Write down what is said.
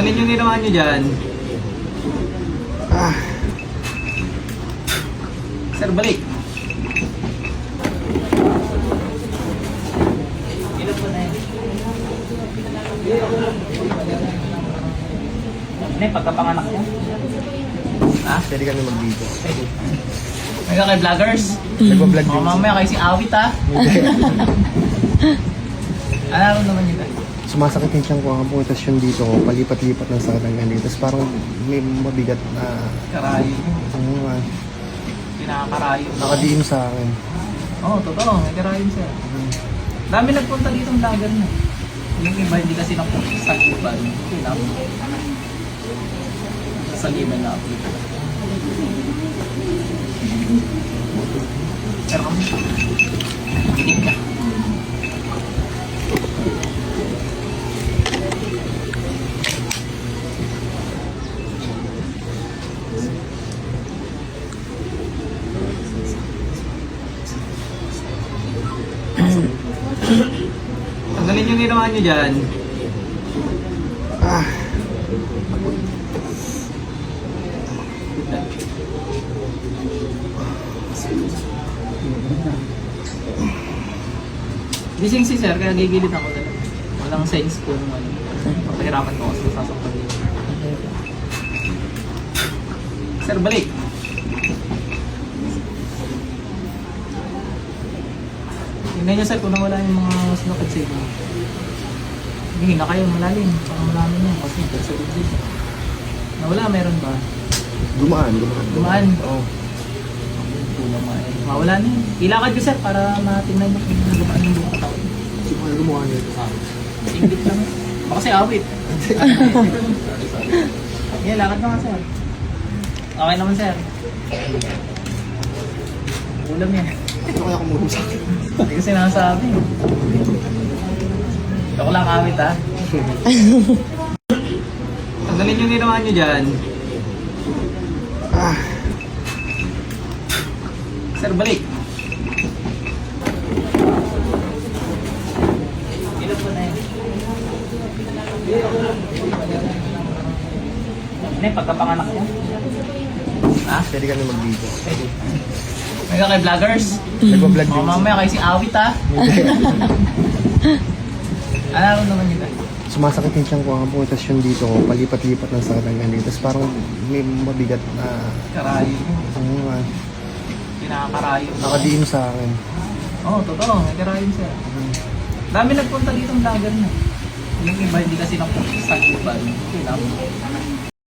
Tanggalin yung ginawa nyo dyan. Sir, balik. Ilan po na yun? Ano yung pagkapanganak niya? Ha? Pwede kami mag-video. Pwede. May ka kay vloggers? Nagpa-vlog din. Mamaya kayo si Awit ha? Ano naman yun tayo? Sumasakit yung siyang kuha po, tapos yung dito ko, palipat-lipat ng sakit ng ganito. Tapos parang may mabigat na, Karayo. Pinakakarayo. nakadiin sa akin. Oo, totoo. May karayo siya. Dami nagpunta dito ng vlogger na. Yung iba hindi kasi napunta sa Sagiban. Sa Sagiban na ako. Pero kami, hinig ka. Tanggalin yung ginawa nyo dyan. Gising si sir, kaya gigilid ako talaga. Walang sense po nung ano. Papahirapan ko kasi sasaktan dito. Sir, balik. Tingnan nyo sir kung nawala yung mga sinukad sa inyo. Hinga kayo, malalim. Parang malalim yan kasi sa dibdib. Nawala, meron ba? Gumaan. Gumaan? Oo. Mawala na yun. Ilakad ko sir para matingnan nyo kung gumaan yung buong katawan. Ano gumaan nito? Singlit lang. Baka kasi awit. Yan, lakad ka nga sir. Okay naman sir. Ulam yan. Ano kaya kumuha sa akin? Hindi ko sinasabi. Ako lang awit ha. Tanggalin yung ginawa nyo dyan. Sir, balik. Ilan po na yun? Ano yung pagkapanganak niya? Ha? Pwede kami mag-video. Pwede. May ka kay vloggers? Nagpa-vlog din. Mamaya kayo si Awit ha? Ano naman yun tayo? Sumasakit yung siyang kuha po, tapos yung dito ko, palipat-lipat ng sakit ng ganito. Tapos parang may mabigat na, Karayo. Pinakakarayo. nakadiin sa akin. Oo, totoo. May karayo siya. Dami nagpunta dito ng vlogger na. Yung iba hindi kasi napunta sa Sagiban.